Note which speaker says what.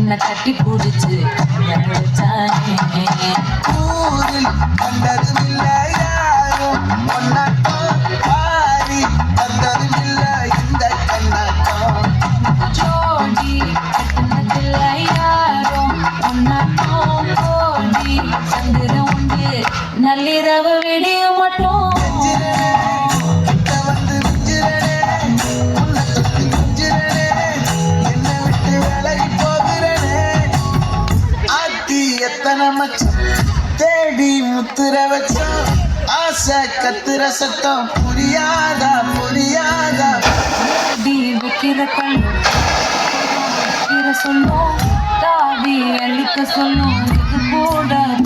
Speaker 1: என்ன தட்டி பிடிச்சு வச்சானே
Speaker 2: ஊரில் கண்டதும் இல்லை யாரும் பொன்னாட்டம் பாரி வந்ததும் இல்லை இந்த கண்ணாட்டம்
Speaker 1: ஜோடி கட்டினதில்ல யாரும் ஒன்னாட்டம் கோடி சந்திர உண்டு நள்ளிரவு விடிய மட்டும்
Speaker 2: வந்து மிஞ்சிரனே உன்னை தொட்டு மிஞ்சிரனே என்னை விட்டு விலகி போகிறனே ஆத்தி எத்தனை மச்சம் தேடி முத்துற வச்சோம் ஆசை கத்துற சத்தம் புரியாதா புரியாதா
Speaker 1: டி வைக்கிற கண்ணு வைக்கிற சொல்லும் தாவி அழிக்க சொல்லும் இது கூடாது